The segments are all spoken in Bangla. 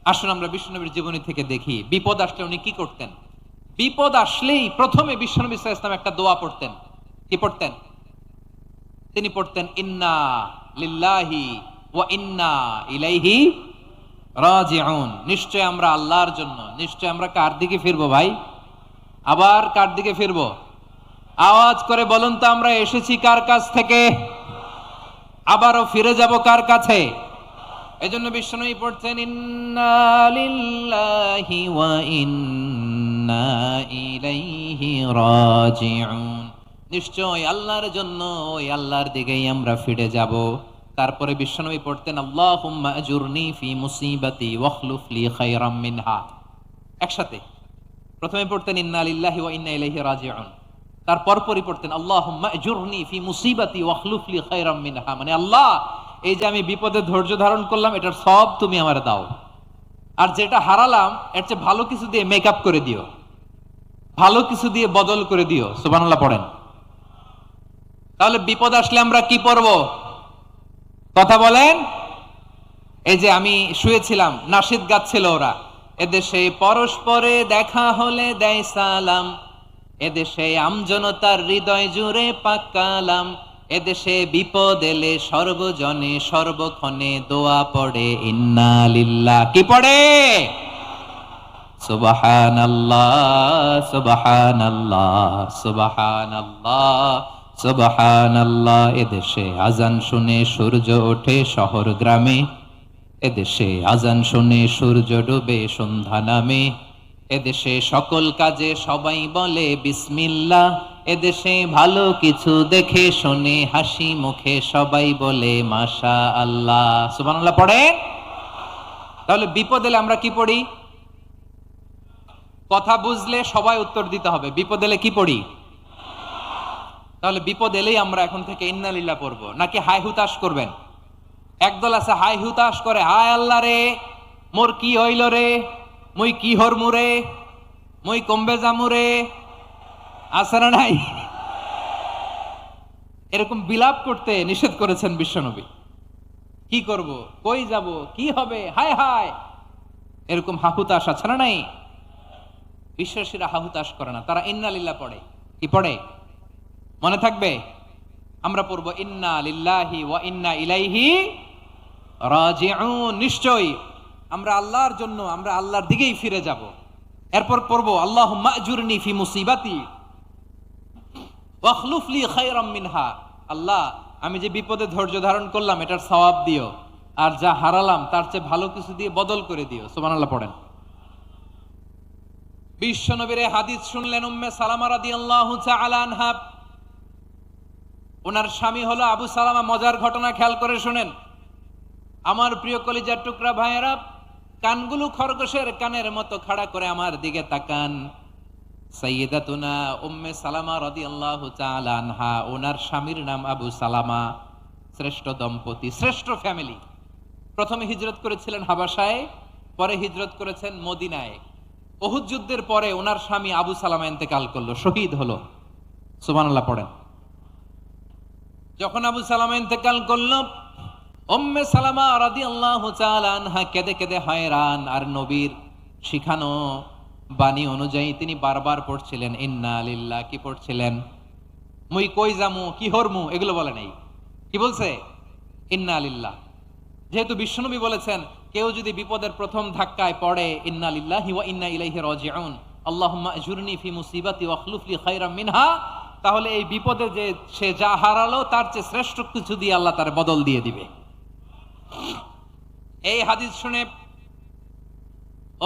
আসুন আমরা বিশ্বনবীর জীবনী থেকে দেখি বিপদ আসলে উনি কি করতেন। বিপদ আসলেই প্রথমে বিশ্বনবী সাল্লাল্লাহু আলাইহি ওয়াসাল্লাম একটা দোয়া পড়তেন। কি পড়তেন? তিনি পড়তেন ইন্না লিল্লাহি ওয়া ইন্না ইলাইহি রাজিউন। নিশ্চয় আমরা আল্লাহর জন্য, নিশ্চয় আমরা কার দিকে ফিরবো ভাই? আবার কার দিকে ফিরবো? আওয়াজ করে বলুন তো, আমরা এসেছি কার কাছ থেকে, আবারও ফিরে যাব কার কাছে? এজন্য বিশ্বনবী পড়ছেন ইন্না লিল্লাহি ওয়া ইন্না ইলাইহি রাজিউন। নিশ্চয় আল্লাহর জন্য, ওই আল্লাহর দিকেই আমরা ফিরে যাব। তারপরে বিশ্বনবী পড়তেন আল্লাহুম্মা আজুরনি ফি মুসিবাতি ওয়াখলুফ লি খায়রাম মিনহা। একসাথে প্রথমে পড়তেন ইন্না লিল্লাহি ওয়া ইন্না ইলাইহি রাজিউন, তারপর পরই পড়তেন আল্লাহুম্মা আজুরনি ফি মুসিবাতি ওয়াখলুফ লি খায়রাম মিনহা। মানে আল্লাহ, এই যে আমি বিপদে ধৈর্য ধারণ করলাম, এটার সব তুমি আমার দাও, আর যেটা হারালাম এর চেয়ে ভালো কিছু দিয়ে মেকআপ করে দিও, ভালো কিছু দিয়ে বদল করে দিও। সুবহানাল্লাহ পড়েন। তাহলে বিপদ আসলে আমরা কি পড়ব? কথা বলেন। এই যে আমি শুয়েছিলাম, নাশিদ গাচ্ছিল ওরা, এদেশে পরস্পরে দেখা হলে দেয় সালাম, এদেশে আমজনতার হৃদয় জুড়ে পাকালাম, এদেশে বিপদ এলে সর্বজনে সর্বক্ষণে দোয়া পড়ে ইন্না লিল্লাহ। কি পড়ে? সুবহানাল্লাহ সুবহানাল্লাহ সুবহানাল্লাহ সুবহানাল্লাহ। এদেশে আজান শুনে সূর্য ওঠে শহর গ্রামে, এদেশে আজান শুনে সূর্য ডুবে সন্ধ্যা নামে, এদেশে সকল কাজে সবাই বলে বিসমিল্লাহ, এদেশে ভালো কিছু দেখে শুনে হাসি মুখে সবাই বলে মাশা আল্লাহ। সুবহানাল্লাহ পড়েন। তাহলে বিপদ এলে আমরা কি পড়ি? কথা বুঝলে সবাই উত্তর দিতে হবে। বিপদ এলে কি পড়ি? তাহলে বিপদ এলেই আমরা এখন থেকে ইন্না লিল্লাহ পড়বো, নাকি হাই হুতাশ করবেন? একদল আছে হাই হুতাশ করে, হায় আল্লাহ রে মোর কি হইল রে, মুই কি হরমু রে, মুই কমবে জামু রে। আছে না নাই? এরকম বিলাপ করতে নিষেধ করেছেন বিশ্বনবী। কি করব, কই যাব, কি হবে, হায় হায়, এরকম হাহুতাশ আছে না নাই? বিশ্বাসীরা হাহুতাশ করে না, তারা ইন্না লিল্লাহ পড়ে। কি পড়ে? মনে থাকবে? আমরা পড়ব ইন্না লিল্লাহি ওয়া ইন্না ইলাইহি রাজিউন। নিশ্চয় আমরা আল্লাহর জন্য, আমরা আল্লাহর দিকেই ফিরে যাব। এরপর পড়ব আল্লাহুম্মা আজুরনি ফি মুসিবাতি ওয়াখলুফ লি খায়রাম মিনহা। আল্লাহ, আমি যে বিপদে ধৈর্য ধারণ করলাম এটার সওয়াব দিও, আর যা হারালাম তার চেয়ে ভালো কিছু দিয়ে বদল করে দিও। সুবহানাল্লাহ পড়েন। বিশ্বনবীর হাদিস শুনলেন উম্মে সালামা রাদিয়াল্লাহু তাআলা আনহা। ওনার স্বামী হলো আবু সালামা। মজার ঘটনা খেয়াল করে শুনেন আমার প্রিয় কলিজার টুকরা ভাইয়েরা। কানগুলো খরগোশের কানের মতো খাড়া করে আমার দিকে তাকান। সাইয়্যিদাতুনা উম্মে সালামা রাদিয়াল্লাহু তাআলা আনহা, ওনার স্বামীর নাম আবু সালামা। শ্রেষ্ঠ দম্পতি, শ্রেষ্ঠ ফ্যামিলি। প্রথমে হিজরত করেছিলেন হাবাসায়, পরে হিজরত করেছেন মদিনায়। উহুদ যুদ্ধের পরে ওনার স্বামী আবু সালামা ইন্তেকাল করলো, শহীদ হলো। সুবহানাল্লাহ পড়েন। যখন আবু সালামা ইন্তেকাল করলো, উম্মে সালামা রাদিয়াল্লাহু তাআলা আনহা কেঁদে কেঁদে হয়রান। আর নবীর শিখানো বাণী অনুযায়ী তিনি বারবার পড়ছিলেন ইন্না লিল্লাহ। কি পড়ছিলেন? মুই কই জামু, কি হরমু, এগুলো বলে নাই। কি বলছে? ইন্না লিল্লাহ। যেহেতু বিশ্বনবী বলেছেন কেউ যদি বিপদের প্রথম ধাক্কায় পড়ে ইন্না লিল্লাহি ওয়া ইন্না ইলাইহি রাজিউন, আল্লাহুম্মা আজুরনি ফি মুসিবাতি ওয়াখলুফ লি খায়রাম মিনহা, তাহলে এই বিপদে যে সে যা হারালো তার চেয়ে শ্রেষ্ঠ কিছু দিয়ে আল্লাহ তার বদল দিয়ে দিবে। এই হাদিস শুনে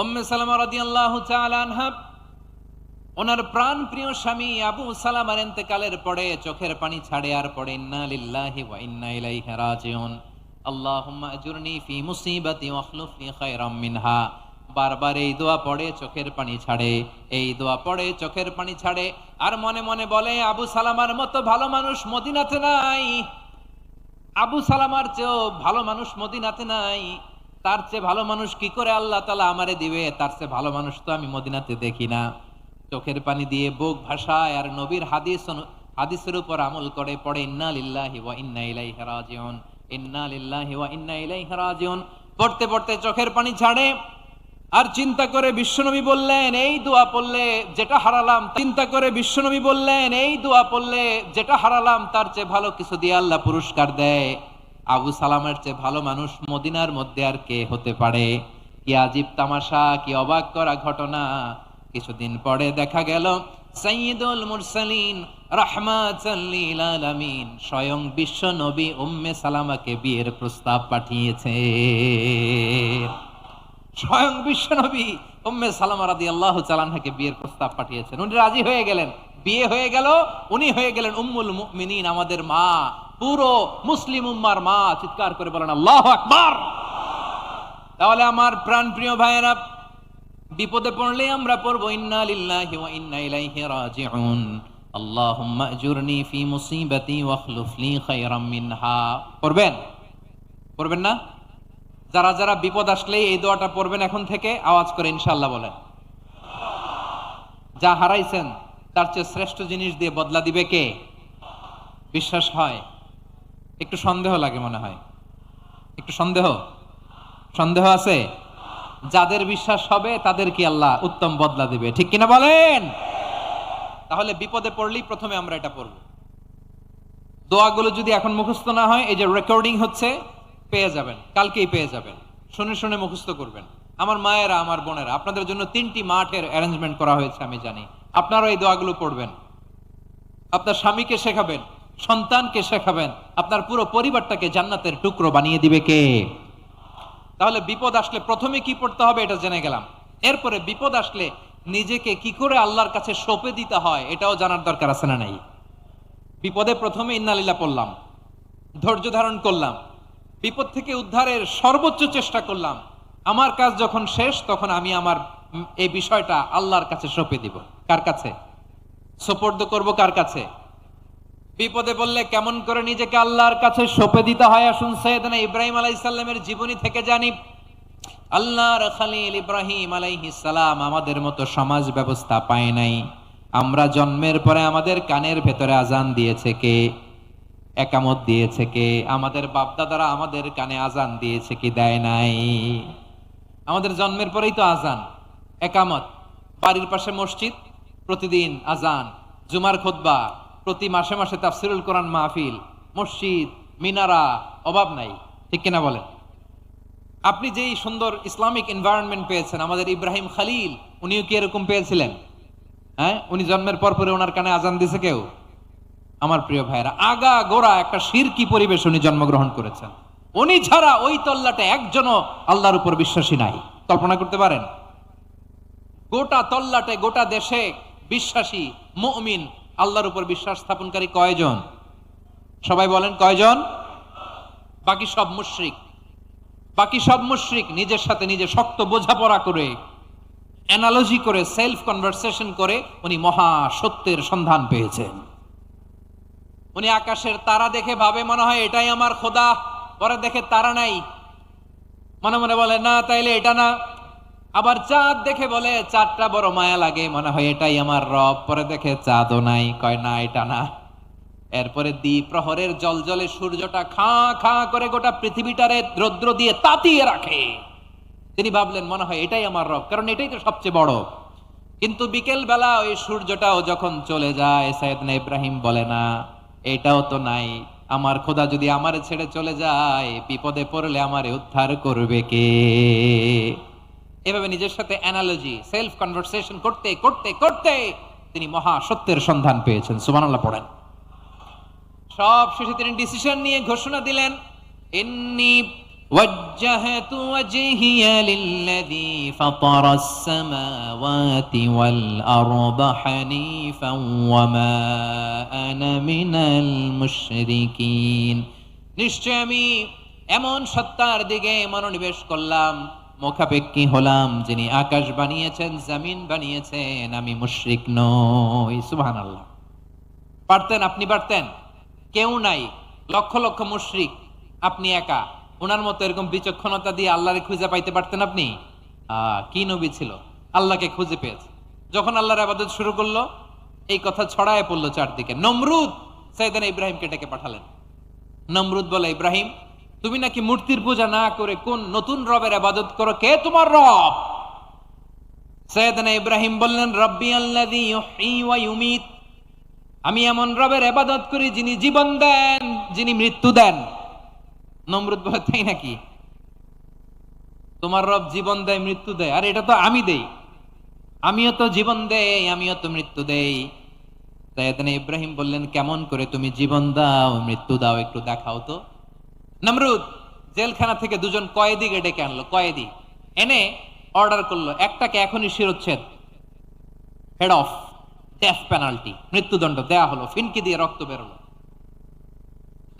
উম্মে সালামা রাদিয়াল্লাহু তাআলা আনহা ওনার প্রাণ প্রিয় স্বামী আবু সালামার ইন্তেকালের পরে চোখের পানি ছাড়ে আর পড়ে ইন্না লিল্লাহি ওয়া ইন্না ইলাইহি রাজিউন, আল্লাহুম্মা আজুরনি ফি মুসিবাতি ওয়াখলুফ লি খায়রাম মিনহা। বারবার এই দোয়া পড়ে চোখের পানি ছাড়ে, এই দোয়া পড়ে চোখের পানি ছাড়ে, আর মনে মনে বলে আবু সালামার মতো ভালো মানুষ মদিনাতে নাই, আবু সালামার চেয়েও ভালো মানুষ মদিনাতে নাই, তার চেয়ে ভালো মানুষ কি করে আল্লাহ তাআলা আমারে দিবে, তার চেয়ে ভালো মানুষ তো আমি মদিনাতে দেখি না। চোখের পানি দিয়ে বুক ভাসায় আর নবীর হাদিসের উপর আমল করে পড়ে ইন্না লিল্লাহি ওয়া ইন্না ইলাইহি রাজিউন, ইন্না লিল্লাহি ওয়া ইন্না ইলাইহি রাজিউন। পড়তে পড়তে চোখের পানি ছাড়ে। আর চিন্তা করে বিশ্বনবী বললেন এই দোয়া পড়লে যেটা হারালাম, চিন্তা করে বিশ্বনবী বললেন এই দোয়া পড়লে যেটা হারালাম তার চেয়ে ভালো কিছু দিয়ে আল্লাহ পুরস্কার দেয়। আবু সালামের চেয়ে ভালো মানুষ মদিনার মধ্যে আর কে হতে পারে? কি আজীব তামাশা, কি অবাক করা ঘটনা। কিছুদিন পরে দেখা গেল সাইয়্যিদুল মুরসালিন রাহমাতাল লিল আলামিন স্বয়ং বিশ্ব নবী উম্মে সালামাকে বিয়ের প্রস্তাব পাঠিয়েছে। স্বয়ং বিশ্ব নবী উম্মে সালামা রাদিয়াল্লাহু তাআলা আনহাকে বিয়ের প্রস্তাব পাঠিয়েছেন। উনি রাজি হয়ে গেলেন, বিয়ে হয়ে গেল, উনি হয়ে গেলেন উম্মুল মুমিনিন, আমাদের মা, পুরো মুসলিম উম্মার মা। চিৎকার করে বলেন আল্লাহু আকবার। তাহলে আমার প্রাণপ্রিয় ভাইয়েরা, বিপদে পড়লে আমরা পড়বো ইন্না লিল্লাহি ওয়া ইন্না ইলাইহি রাজিউন, আল্লাহুম্মা আজুরনি ফি মুসিবাতি ওয়াখলুফ লি খায়রাম মিনহা। পড়বেন? পড়বেন না? যারা যারা বিপদ আসলে এই দোয়াটা পড়বেন এখন থেকে আওয়াজ করে ইনশাআল্লাহ বলেন। যা হারাইছেন তার চেয়ে শ্রেষ্ঠ জিনিস দিয়ে বদলা দিবে কে? বিশ্বাস হয়? একটু সন্দেহ লাগে মনে হয়, একটু সন্দেহ সন্দেহ আছে? যাদের বিশ্বাস হবে তাদের কি আল্লাহ উত্তম বদলা দিবে, ঠিক কিনা বলেন? তাহলে বিপদে পড়লেই প্রথমে আমরা এটা পড়ব। দোয়াগুলো যদি এখন মুখস্থ না হয়, এই যে রেকর্ডিং হচ্ছে, পেয়ে যাবেন, কালকেই পেয়ে যাবেন। শুনে শুনে মুখস্থ করবেন। আমার মায়েরা, আমার বোনেরা, আপনাদের জন্য 3টি মাঠের অ্যারেঞ্জমেন্ট করা হয়েছে, আমি জানি। আপনারা এই দোয়াগুলো পড়বেন, আপনার স্বামীকে শেখাবেন, সন্তানকে শেখাবেন, আপনার পুরো পরিবারটাকে জান্নাতের টুকরো বানিয়ে দিবে কে? তাহলে বিপদ আসলে প্রথমে কি পড়তে হবে এটা জেনে গেলাম। এরপরে বিপদ আসলে নিজেকে কি করে আল্লাহর কাছে সঁপে দিতে হয় এটাও জানার দরকার আছে না নাই? বিপদে প্রথমে ইন্নালিল্লাহ পড়লাম, ধৈর্য ধারণ করলাম, বিপদ থেকে উদ্ধারের সর্বোচ্চ চেষ্টা করলাম। আমার কাজ যখন শেষ তখন আমি আমার এই বিষয়টা আল্লাহর কাছে সঁপে দিব। কার কাছে সোপর্দ করব? কার কাছে? বিপদে বললে কেমন করে নিজেকে আল্লাহর কাছে সঁপে দিতে হয় আসুন সাইয়েদনা ইব্রাহিম আলাইহিস সালামের জীবনী থেকে জানি। আল্লাহর খলিল ইব্রাহিম আলাইহিস সালাম আমাদের মতো সমাজ ব্যবস্থা পায় নাই। আমরা জন্মের পরে আমাদের কানের ভেতরে আজান দিয়েছে কে? একামত দিয়েছে কে? আমাদের বাপদাদারা আমাদের কানে আজান দিয়েছে কি? দেয় নাই। আমাদের জন্মের পরেই তো আজান, একামত, বাড়ির পাশে মসজিদ, প্রতিদিন আজান, জুমার খুতবা, প্রতি মাসে মাসে তাফসিরুল কোরআন মাহফিল, মসজিদ, মিনারা, অভাব নাই, ঠিক কিনা বলেন? আপনি যেই সুন্দর ইসলামিক এনভায়রনমেন্ট পেয়েছেন, আমাদের ইব্রাহিম খলিল উনিও কি এরকম পেয়েছিলেন? হ্যাঁ, উনি জন্মের পর পরে ওনার কানে আজান দিছে কেউ? আমার প্রিয় ভাইরা, আগা গোড়া একটা শিরকি পরিবেশ উনি জন্মগ্রহণ করেছেন। উনি ছাড়া ওই তল্লাটে একজনও আল্লাহর উপর বিশ্বাসী নাই। কল্পনা করতে পারেন? গোটা তল্লাটে, গোটা দেশে বিশ্বাসী মুমিন, আল্লাহর উপর বিশ্বাস স্থাপনকারী কয়জন? সবাই বলেন কয়জন? বাকি সব মুশরিক। বাকি সব মুশরিক নিজের সাথে নিজে শক্ত বোঝাপড়া করে, অ্যানালজি করে, সেলফ কনভারসেশন করে উনি মহা সত্যের সন্ধান পেয়েছেন। উনি আকাশের তারা দেখে ভাবে মনে হয় এটাই আমার খোদা, পরে দেখে তারা নাই, মনে মনে বলে না তাইলে এটা না। আবার চাঁদ দেখে বলে চাঁদটা বড় মায়া লাগে, মনে হয় এটাই আমার রব, পরে দেখে চাঁদও নাই, কয় না এটা না। এরপরে দ্বিপ্রহরের জলজলে সূর্যটা খাঁ খাঁ করে গোটা পৃথিবীটারে রৌদ্র দিয়ে তাতিয়ে রাখে। তিনি ভাবলেন মনে হয় এটাই আমার রব, কারণ এটাই তো সবচেয়ে বড়। কিন্তু বিকেল বেলা ওই সূর্যটাও যখন চলে যায়, সাইয়েদনা ইব্রাহিম বলে না এটাও তো নাই, আমার খোদা যদি আমারে ছেড়ে চলে যায়, বিপদে পড়লে আমারে উদ্ধার করবে কে? এভাবে নিজের সাথে অ্যানালজি, সেলফ কনভারসেশন করতে করতে করতে তিনি মহা সত্যের সন্ধান পেয়েছেন। সুবহানাল্লাহ পড়েন। সব শেষে তিনি ডিসিশন নিয়ে ঘোষণা দিলেন, ইন্নী ওয়াজ্জাহতু ওয়াজহিয়া লিল্লাযী ফাতারাস সামাওয়াতি ওয়াল আরদা হানিফান ওয়া মা আনা মিনাল মুশরিকিন। নিশ্চয় আমি এমন সত্তার দিকে মনোনিবেশ করলাম, মুখাপেক্ষী হলাম, যিনি আকাশ বানিয়েছেন, জমিন বানিয়েছেন, আমি মুশরিক নই। সুবহানাল্লাহ। পারতেন? আপনি পারতেন? কেউ নাই, লক্ষ লক্ষ মুশরিক, আপনি একা। ওনার মতো এরকম বিচক্ষণতা দিয়ে আল্লাহরে খুঁজে পাইতে পারতেন আপনি? কি নবী ছিল, আল্লাহকে খুঁজে পেয়েছে। যখন আল্লাহর ইবাদত শুরু করলো, এই কথা ছড়ায় পড়লো চারদিকে। নমরুদ সাইয়েদনা ইব্রাহিমকে ডেকে পাঠালেন। নমরুদ বলে, ইব্রাহিম তুমি নাকি মূর্তির পূজা না করে কোন নতুন রবের ইবাদত করো, কে তোমার রব? সাইয়েদনা ইব্রাহিম বললেন, রব্বি আল্লাযী ইউহয়ী ওয়া ইউমীত, আমি এমন রবের ইবাদত করি যিনি জীবন দেন, যিনি মৃত্যু দেন। নমরুদ বলে, তাই নাকি? তোমার রব জীবন দেয় মৃত্যু দেয়, আর এটা তো আমি দেই, আমিও তো জীবন দেই, আমিও তো মৃত্যু দেই। সাইয়েদনা ইব্রাহিম বললেন, কেমন করে তুমি জীবন দাও মৃত্যু দাও একটু দেখাও তো। নমরুদ জেলখানা থেকে দুজন কয়েদিকে ডেকে আনলো, কয়েদি এনে অর্ডার করলো, একটাকে এখনই শিরোচ্ছেদ, হেড অফ, ডেথ পেনাল্টি, মৃত্যুদণ্ড দেয়া হলো, ফিনকি দিয়ে রক্ত বেরোলো।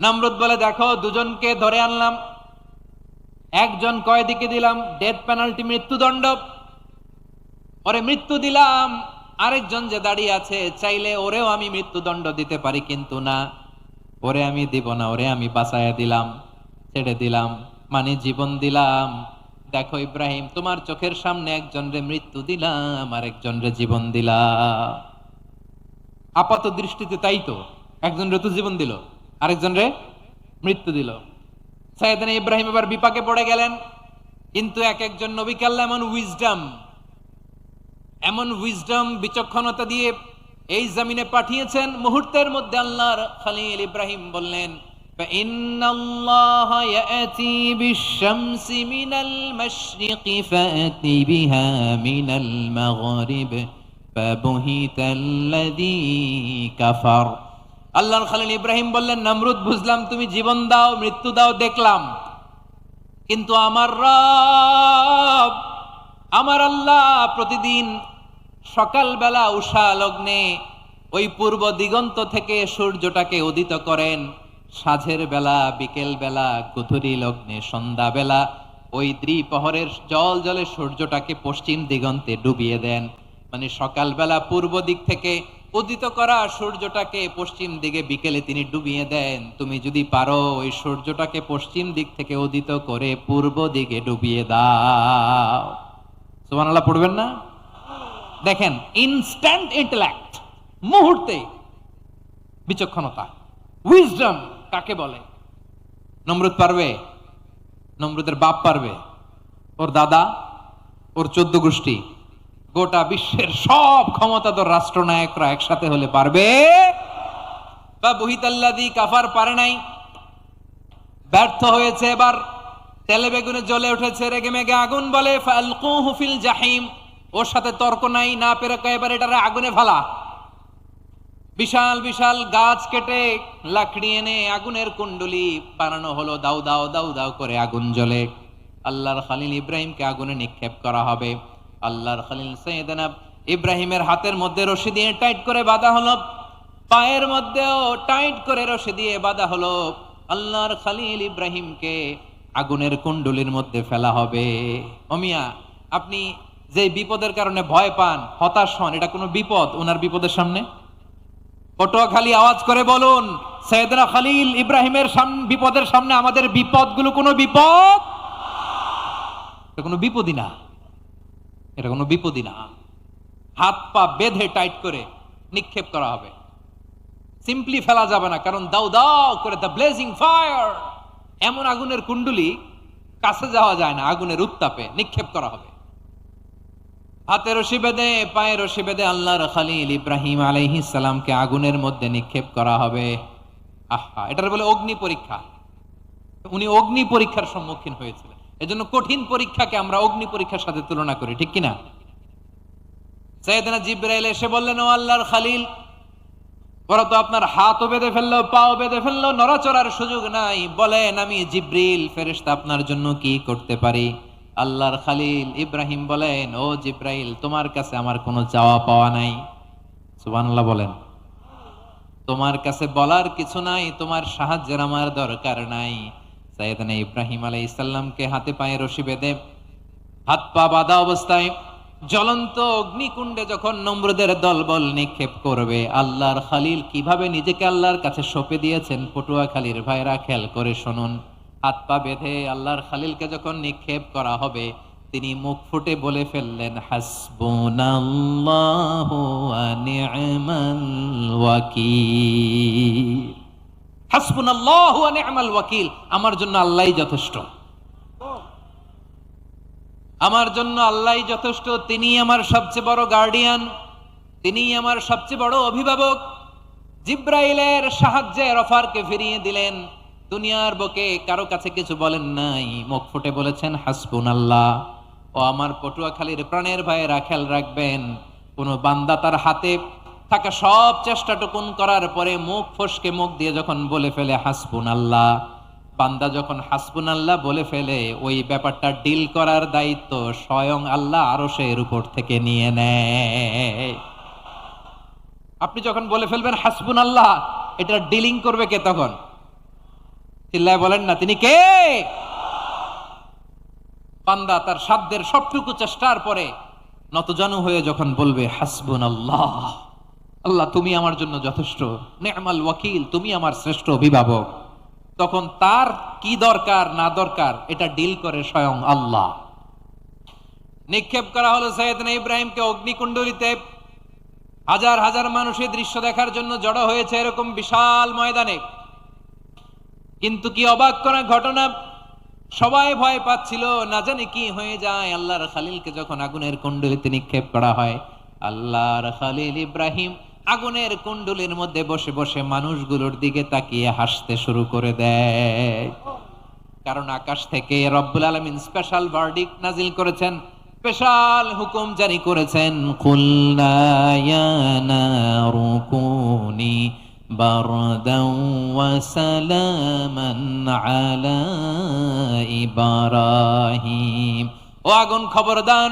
নমরুদ বলে, দেখো দুজনকে ধরে আনলাম, একজন কয়েদিকে দিলাম ডেথ পেনাল্টি, মৃত্যুদণ্ড, ওরে মৃত্যু দিলাম, আরেকজন যে দাঁড়িয়ে আছে চাইলে ওরেও আমি মৃত্যুদণ্ড দিতে পারি, কিন্তু না, ওরে আমি দিব না, ওরে আমি বাঁচাইয়া দিলাম, ছেড়ে দিলাম, মানে জীবন দিলাম। দেখো ইব্রাহিম, তোমার চোখের সামনে একজন রে মৃত্যু দিলাম, আরেকজন রে জীবন দিলাম। আপাত দৃষ্টিতে তাই তো, একজন রে তো জীবন দিল, আরেকজন রে মৃত্যু দিল। সাইয়েদনা ইব্রাহিম এবার বিপাকে পড়ে গেলেন, কিন্তু এক একজন নবীকে আল্লাহ এমন উইজডম বিচক্ষণতা দিয়ে এই জমিনে পাঠিয়েছেন, মুহূর্তের মধ্যে আল্লাহর খলিল ইব্রাহিম বললেন, ইন্নাল্লাহা ইয়াতি বিশ-শামসি মিনাল মাশরিকি ফাতি বিহা মিনাল মাগরিব ফাবুহিতাল্লাযী কাফার। আল্লাহর খলিল ইব্রাহিম বললেন, নমরুদ বুঝলাম তুমি জীবন দাও মৃত্যু দাও দেখলাম, কিন্তু আমার রব, আমার আল্লাহ প্রতিদিন সকালবেলা উষা লগ্নে ওই পূর্ব দিগন্ত থেকে সূর্যটাকে উদিত করেন, সাঁঝের বেলা, বিকেল বেলা, গধূলি লগ্নে, সন্ধ্যা বেলা ওই দ্বিপ্রহরের জল জলে সূর্যটাকে পশ্চিম দিগন্তে ডুবিয়ে দেন। মানে সকালবেলা পূর্ব দিক থেকে উদিত করা সূর্যটাকে পশ্চিম দিকে বিকেলে তিনি ডুবিয়ে দেন। তুমি যদি পারো ওই সূর্যটাকে পশ্চিম দিক থেকে উদিত করে পূর্ব দিকে ডুবিয়ে দাও। সুবহানাল্লাহ পড়বেন না? দেখেন, ইনস্ট্যান্ট ইন্টেলেক্ট, মুহূর্তে বিচক্ষণতা, উইজডম কাকে বলে? নমরুদ পারবে? নমরুদের বাপ পারবে? ওর দাদা, ওর 14 গোষ্ঠী, গোটা বিশ্বের সব ক্ষমতাধর রাষ্ট্রনায়করা একসাথে হলে পারবে? বা বুহিতাল্লাযী কাফার পারে নাই, ব্যর্থ হয়েছে। এবার তেলে বেগুনে জ্বলে উঠেছে, রেগে মেগে আগুন বলে, ফালকুহু ফিল জাহিম, ওর সাথে তর্ক নাই, না পেরে এবার এটারে আগুনে ফেলা। বিশাল বিশাল গাছ কেটে লাকড়ি এনে আগুনের কুণ্ডলি বানানো হলো, দাউ দাউ দাউ দাউ করে আগুন জ্বলে। আল্লাহর খলিল ইব্রাহিমকে আগুনে নিক্ষেপ করা হবে। আল্লাহর খলিল সাইয়েদনা ইব্রাহিমের হাতের মধ্যে রশি দিয়ে টাইট করে বাঁধা হলো, পায়ের মধ্যেও টাইট করে রশি দিয়ে বাঁধা হলো। আল্লাহর খলিল ইব্রাহিমকে আগুনের কুণ্ডলির মধ্যে ফেলা হবে। ওমিয়া, আপনি যে বিপদের কারণে ভয় পান, হতাশ হন, এটা কোনো বিপদ ওনার বিপদের সামনে? পটুয়াখালী আওয়াজ করে বলুন, সাইয়েদনা খলিল ইব্রাহিমের বিপদের সামনে আমাদের বিপদগুলো কোনো বিপদ? এটা কোনো বিপদই না, এটা কোনো বিপদই না। হাত পা বেঁধে টাইট করে নিক্ষেপ করা হবে, সিম্পলি ফেলা যাবে না, কারণ দাউ দাউ করে দ্য ব্লেজিং ফায়ার, এমন আগুনের কুণ্ডলি, কাছে যাওয়া যায় না, আগুনের উত্তাপে নিক্ষেপ করা হবে। হাতে রশি বেঁধে, পায়ে রশি বেঁধে আল্লাহর খলিল ইব্রাহিম আলাইহিস সালামকে আগুনের মধ্যে নিক্ষেপ করা হবে। আহা, এটার বলে অগ্নি পরীক্ষা। উনি অগ্নি পরীক্ষার সম্মুখীন হয়েছিলেন, এজন্য কঠিন পরীক্ষাকে আমরা অগ্নি পরীক্ষার সাথে তুলনা করি, ঠিক কিনা? সাইয়েদনা জিবরাইল এসে বললেন, ও আল্লাহর খলিল, ওরা তো আপনার হাতও বেঁধে ফেললো, পাও বেঁধে ফেললো, নড়াচড়ার সুযোগ নাই, বলেন আমি জিবরিল ফেরেশতা আপনার জন্য কি করতে পারি? আল্লাহর খলিল ইব্রাহিম বলেন, ও জিবরাইল, তোমার কাছে আমার কোনো চাওয়া পাওয়া নাই। সুবহানাল্লাহ বলেন। তোমার কাছে বলার কিছু নাই, তোমার সাহায্যের আমার দরকার নাই। সাইয়েদনা ইব্রাহিম আলাইহিস সালামকে হাতে পায়ে রশি বেঁধে, হাত পা বাঁধা অবস্থায় জ্বলন্ত অগ্নিকুণ্ডে যখন নমরুদের দলবল নিক্ষেপ করবে, আল্লাহর খলিল কিভাবে নিজেকে আল্লাহর কাছে সঁপে দিয়েছেন, পটুয়াখালীর ভাইরা খেয়াল করে শুনুন। হাত পা বেঁধে আল্লাহর খলিলকে যখন নিক্ষেপ করা হবে, তিনি মুখ ফুটে বলে ফেললেন, হাসবুনাল্লাহু ওয়া নি'মাল ওয়াকিল। হাসবুনাল্লাহু ওয়া নি'মাল ওয়াকিল, আমার জন্য আল্লাহই যথেষ্ট। আমার জন্য আল্লাহই যথেষ্ট, তিনি আমার সবচেয়ে বড় গার্ডিয়ান, তিনি আমার সবচেয়ে বড় অভিভাবক। জিব্রাইলের সাহায্যের অফারকে ফিরিয়ে দিলেন। দুনিয়ার বুকে কারো কাছে কিছু বলেন নাই, মুখ ফুটে বলেছেন হাসবুনাল্লাহ। ও আমার পটুয়াখালীর প্রাণের ভাইয়েরা, খেয়াল রাখবেন, কোন বান্দা তার হাতে থাকা সব চেষ্টাটুকুন করার পরে মুখ ফসকে মুখ দিয়ে যখন বলে ফেলে হাসবুনাল্লাহ, বান্দা যখন হাসবুনাল্লাহ বলে ফেলে, ওই ব্যাপারটা ডিল করার দায়িত্ব স্বয়ং আল্লাহ আরশের উপর থেকে নিয়ে নেয়। আপনি যখন বলে ফেলবেন হাসবুনাল্লাহ, এটা ডিলিং করবে কে তখন? চিল্লায় বলেন না, তিনি কে? বান্দা তার সাধ্যের সবটুকু চেষ্টার পরে নতজানু হয়ে যখন বলবে হাসবুনাল্লাহ, আল্লাহ তুমি আমার জন্য যথেষ্ট, নি'মাল ওয়াকিল, তুমি আমার শ্রেষ্ঠ অভিভাবক, তখন তার কি দরকার না দরকার এটা ডিল করে স্বয়ং আল্লাহ। নিক্ষেপ করা হলো সাইয়েদনা ইব্রাহিমকে অগ্নিকুণ্ডলিতে। হাজার হাজার মানুষের দৃশ্য দেখার জন্য জড়ো হয়েছে এরকম বিশাল ময়দানে। কিন্তু কি অবাক করা ঘটনা, সবাই ভয় পাচ্ছিল, না জানি কি হয়ে যায়। আল্লাহর খালিলকে যখন আগুনের কুণ্ডলিতে নিক্ষেপ করা হয়, আল্লাহর খালিল ইব্রাহিম আগুনের কুণ্ডলীর মধ্যে বসে বসে মানুষগুলোর দিকে তাকিয়ে হাসতে শুরু করে দেয়। কারণ আকাশ থেকে রব্বুল আলামিন স্পেশাল ভার্ডিক্ট নাজিল করেছেন, স্পেশাল হুকুম জারি করেছেন, কুলনা ইয়া নারু কুনি বারদান ওয়া সালামান আলা ইব্রাহিম। ও আগুন খবরদার,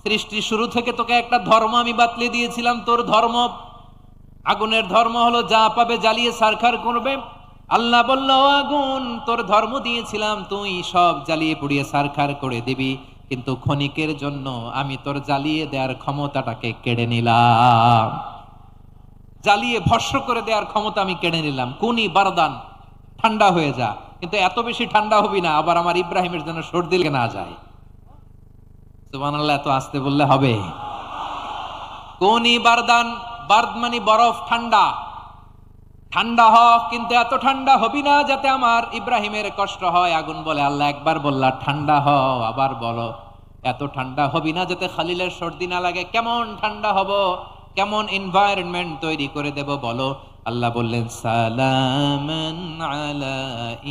সৃষ্টির শুরু থেকে তোকে একটা ধর্ম আমি বাতলে দিয়েছিলাম, তোর ধর্ম, আগুনের ধর্ম হলো যা পাবে জ্বালিয়ে ছারখার করবে। আল্লাহ বলল, আগুন তোর ধর্ম দিয়েছিলাম, তুই সব জ্বালিয়ে পুড়িয়ে ছারখার করে দিবি, কিন্তু ক্ষণিকের জন্য আমি তোর জ্বালিয়ে দেওয়ার ক্ষমতাটাকে কেড়ে নিলাম, জ্বালিয়ে ভস্ম করে দেওয়ার ক্ষমতা আমি কেড়ে নিলাম। কুনি বারদান, ঠান্ডা হয়ে যা, কিন্তু এত বেশি ঠান্ডা হবি না আবার আমার ইব্রাহিমের জন্য সর্দি লেগে না যায়। সুবহানাল্লাহ, এত আস্তে বললে হবে? কুনি বারদান, বার্দ মানে বরফ, ঠান্ডা, ঠান্ডা হ, কিন্তু এত ঠান্ডা হবি না যাতে আমার ইব্রাহিমের কষ্ট হয়। আগুন বলে, আল্লাহ একবার বললা ঠান্ডা হ, আবার বলো এত ঠান্ডা হবি না যাতে খালিলের সর্দি না লাগে। কেমন ঠান্ডা হব, কেমন এনভায়রনমেন্ট তৈরি করে দেব বলো? আল্লাহ বললেন, সালামান আলা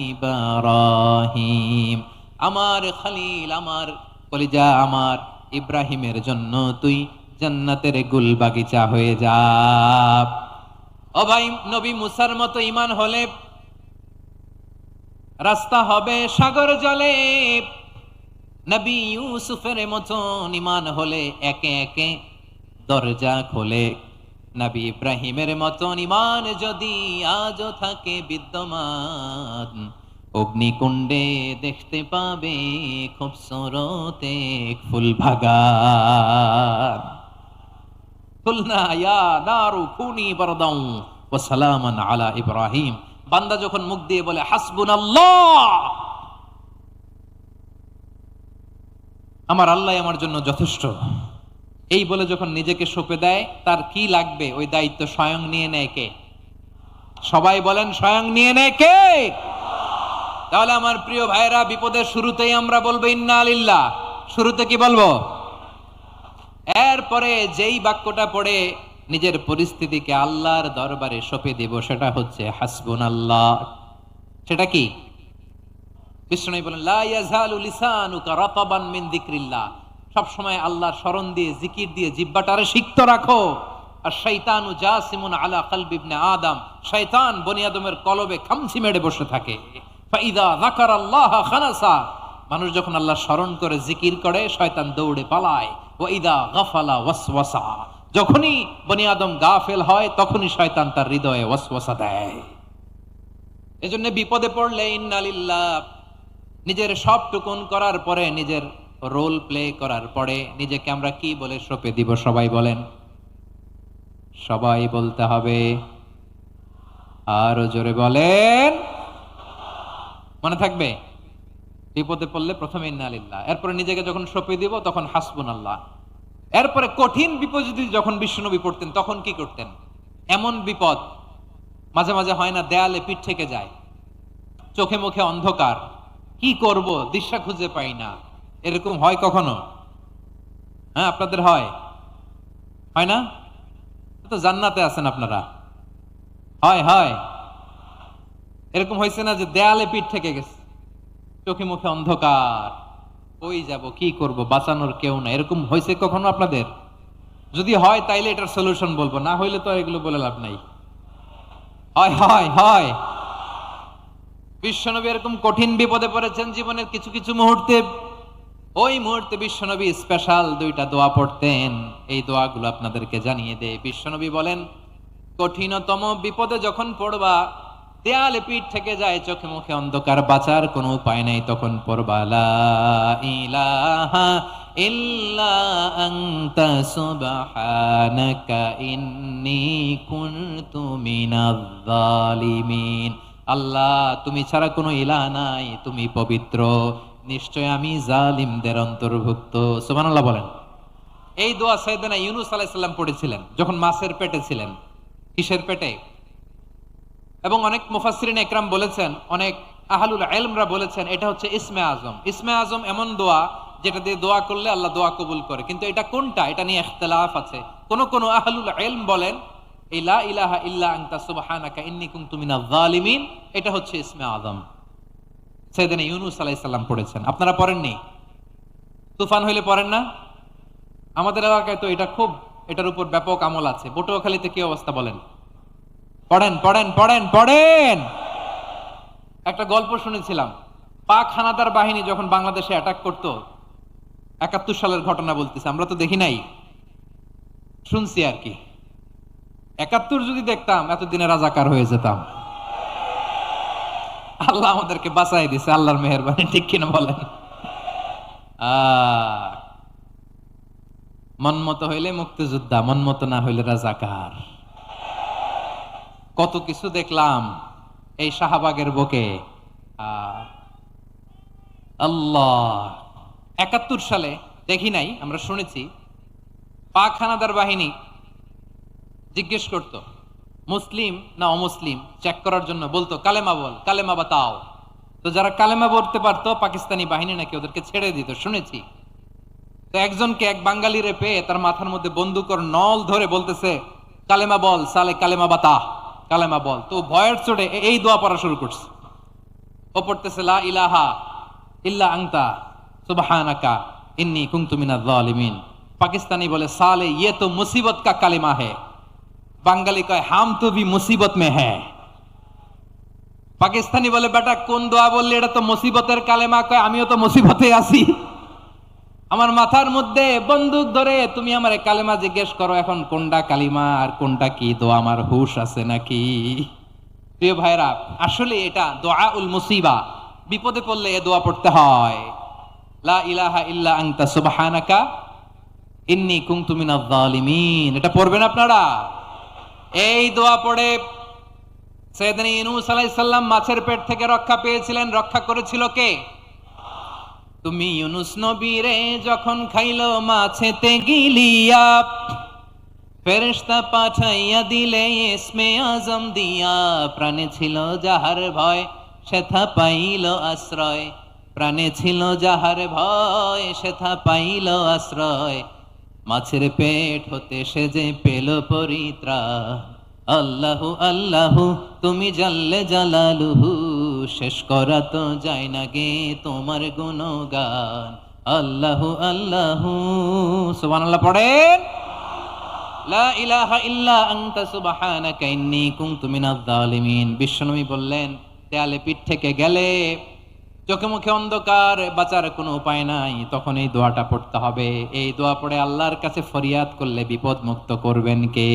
ইব্রাহিম, আমার খালিল, আমার কলিজা, আমার ইব্রাহিমের জন্য তুই জান্নাতের গুল বাগিচা হয়ে যা। ও ভাই, নবী মুসার মতো ঈমান হলে রাস্তা হবে সাগর জলে, নবী ইউসুফের মতন ঈমান হলে একে একে দরজা খোলে। নবী ইব্রাহিমের মতন ঈমান যদি আজও থাকে বিদ্যমান, অগ্নিকুণ্ডে দেখতে পাবে খুবসুরত এক ফুল বাগান। কুলনা ইয়া নারু কুনি বারদান ওয়া সালামান আলা ইব্রাহিম। বান্দা যখন মুখ দিয়ে বলে হাসবুনাল্লাহ, আমার আল্লাহ আমার জন্য যথেষ্ট, এই বলে যখন নিজেকে সঁপে দেয়, তার কি লাগবে ওই দায়িত্ব স্বয়ং নিয়ে নেয় কে? সবাই বলেন, স্বয়ং নিয়ে নেয় কে? তাহলে আমার প্রিয় ভাইরা, বিপদের শুরুতেই আমরা বলবো ইন্না লিল্লাহ। শুরুতে কি বলবো? এরপরে যেই বাক্যটা পড়ে নিজের পরিস্থিতিকে আল্লাহর দরবারে সঁপে দিব, সেটা হচ্ছে হাসবুনাল্লাহ। সেটা কি? বিষ্ণু বলেন, লা ইয়াজালু লিসানুকা রাতাবান মিন যিকরিল্লাহ, সব সময় আল্লাহর স্মরণ দিয়ে, জিকির দিয়ে জিহ্বাটারে সিক্ত রাখো। আর শয়তানু জাসিমুন আলা কলবি ইবনে আদম, শয়তান বনি আদমের কলবে খামচি মেরে বসে থাকে। ফাইদা যাকারাল্লাহ খানাসা, মানুষ যখন আল্লাহ স্মরণ করে, জিকির করে, শয়তান দৌড়ে পালায়। ওয়া ইদা গাফালা ওয়াসওয়াসা, যখনই বনি আদম গাফেল হয় তখনই শয়তান তার হৃদয়ে ওয়াসওয়াসা দেয়। এজন্য বিপদে পড়লে ইন্না লিল্লাহ, নিজের সবটুকুন করার পরে, নিজের রোল প্লে করার পরে নিজেকে আমরা কি বলে সঁপে দিব? সবাই বলেন, সবাই বলতে হবে, আরো জোরে বলেন, মনে থাকবে? বিপদে পড়লে প্রথমে ইন্না লিল্লাহ, এরপরে নিজেকে যখন সঁপে দিব তখন হাসবুনাল্লাহ। এরপরে কঠিন বিপদ যদি যখন বিশ্বনবী পড়তেন তখন কি করতেন? এমন বিপদ মাঝে মাঝে হয় না, দেয়ালে পিঠ থেকে যায়, চোখে মুখে অন্ধকার, কি করব দিশা খুঁজে পাই না, এরকম হয় কখনো? হ্যাঁ, আপনাদের হয় হয় না? তো জান্নাতে আছেন আপনারা। হয় হয় এরকম হয়েছে না যে দেয়ালে পিঠ থেকে গেছে, চোখে মুখে অন্ধকার, ওই যাব কি করব, বাঁচানোর কেউ না, এরকম হয়েছে কখনো আপনাদের? যদি হয় তাইলে এটার সলিউশন বলবো, না হইলে তো এগুলো বলে লাভ নাই। হয় হয় হয় বিশ্বনবী এরকম কঠিন বিপদে পড়েছেন জীবনের কিছু কিছু মুহূর্তে। ওই মুহূর্তে বিশ্বনবী স্পেশাল দুইটা দোয়া পড়তেন। এই দোয়াগুলো আপনাদেরকে জানিয়ে দেয়। বিশ্বনবী বলেন, কঠিনতম বিপদে যখন পড়বা, দেয়ালে পিঠ থেকে যায়, চোখে মুখে অন্ধকার, বাঁচার কোনো উপায় নাই, তখন পড়বা লা ইলাহা ইল্লা আনতা সুবহানাকা ইন্নী কুনতু মিনাজ জালিমিন। আল্লাহ, তুমি ছাড়া কোনো ইলাহ নাই, তুমি পবিত্র, নিশ্চয় আমি জালিমদের অন্তর্ভুক্ত। সুবহানাল্লাহ বলেন। এই দোয়া সাইয়েদনা ইউনূস আলাইহিস সালাম পড়েছিলেন যখন মাছের পেটে ছিলেন। কিসের পেটে? এবং অনেক মুফাসসিরিন একরাম বলেছেন, অনেক আহলুল ইলমরা বলেছেন, এটা হচ্ছে ইসমে আজম। ইসমে আজম এমন দোয়া যেটা দিয়ে দোয়া করলে আল্লাহ দোয়া কবুল করে, কিন্তু এটা কোনটা এটা নিয়ে ইখতিলাফ আছে। কোন কোন আহলুল ইলম বলেন এই লা ইলাহা ইল্লা আনতা সুবহানাকা ইন্নী কুনতু মিনাজ জালিমিন এটা হচ্ছে ইসমে আজম। সাইয়েদনা ইউনূস আলাইহিস সালাম পড়েছেন, আপনারা পড়েননি? তুফান হইলে পড়েন না? আমাদের এলাকায় তো এটা খুব, এটার উপর ব্যাপক আমল আছে। পটুয়াখালীতে কি অবস্থা বলেন? পড়েন পড়েন পড়েন পড়েন। একটা গল্প শুনেছিলাম, পাক হানাদার বাহিনী যখন বাংলাদেশে অ্যাটাক করত, ৭১ সালের ঘটনা বলতেছে, আমরা তো দেখি নাই, শুনছি আর কি। ৭১ যদি দেখতাম এতদিনে রাজাকার হয়ে যেতাম। আল্লাহ আমাদেরকে বাঁচাই দিছে, আল্লাহর মেহেরবানি, ঠিক কিনা বলেন? মন মতো হইলে মুক্তিযোদ্ধা, মন মতো না হইলে রাজাকার। কত কিছু দেখলাম এই শাহবাগের বুকে। আল্লাহ, ৭১ সালে দেখি নাই, আমরা শুনেছি পাক হানাদার বাহিনী জিজ্ঞেস করত মুসলিম না অমুসলিম চেক করার জন্য, বলতো কালেমা বল, কালেমা বাতাও। তো যারা কালেমা বলতে পারতো পাকিস্তানি বাহিনী নাকি ওদেরকে ছেড়ে দিত, শুনেছি। তো একজনকে, এক বাঙালিরে পেয়ে তার মাথার মধ্যে বন্দুকর নল ধরে বলতেছে কালেমা বল সালে, কালেমা বাতা, কালেমা বল। তো ভয়ের চোটে এই দোয়া পড়া শুরু করছে। ও পড়তেছে লা ইলাহা ইল্লা আনতা সুবহানাকা ইন্নী কুনতু মিনাজ জালিমিন। পাকিস্তানি বলে সালে ইয়ে তো মুসিবত কা কালিমা है। বাঙালি কয় হাম তো ভি মুসিবত মে হ্যায়। পাকিস্তানি বলে বেটা কোন দোয়া বললি, এটা তো মুসিবতের কালেমা। কয় আমিও তো মুসিবতে আছি, আমার মাথার মধ্যে বন্দুক ধরে তুমি আমার কালেমা জিজ্ঞেস করো, এখন কোনটা কালিমা আর কোনটা কি দোয়া, আমার হুশ আছে নাকি? প্রিয় ভাইরা, আসলে এটা দুআউল মুসিবা, বিপদে পড়লে এ দোয়া পড়তে হয়। লা ইলাহা ইল্লা আনতা সুবহানাকা ইন্নী কুনতু মিনাজ জালিমিন, এটা পড়বেন আপনারা। এই দোয়া পড়ে সাইয়েদনা ইউনূস আলাইহিস সালাম মাছের পেট থেকে রক্ষা পেয়েছিলেন। রক্ষা করেছিল কে? তুমি ইউনূস নবীরে যখন খাইলো মাছেতে গিলিয়া, ফেরেশতা পাঠাইয়া দিলে ইসমে আজম দিয়া। প্রাণে ছিল যাহার ভয় সেথা পাইল আশ্রয়, প্রাণে ছিল যাহার ভয় সেথা পাইল আশ্রয়। মাছের পেট হতে সে যে পেল পরিত্রাণ। আল্লাহু আল্লাহু তুমি জাল্লে জালালুহু, শেষ করা তো যায় না গে তোমার গুণগান। আল্লাহু আল্লাহু, সুবহানাল্লাহ পড়েন। লা ইলাহা ইল্লা আনতা সুবহানাকা ইন্নী কুনতু মিনাজ জালিমিন। বিশ্বনবী বললেন, দেয়ালে পিঠ থেকে গেলে, চোখে মুখে অন্ধকার, বাঁচার কোনো উপায় নাই, তখন এই দোয়াটা পড়তে হবে। এই দোয়া পড়ে আল্লাহর কাছে ফরিয়াদ করলে বিপদ মুক্ত করবেন কে?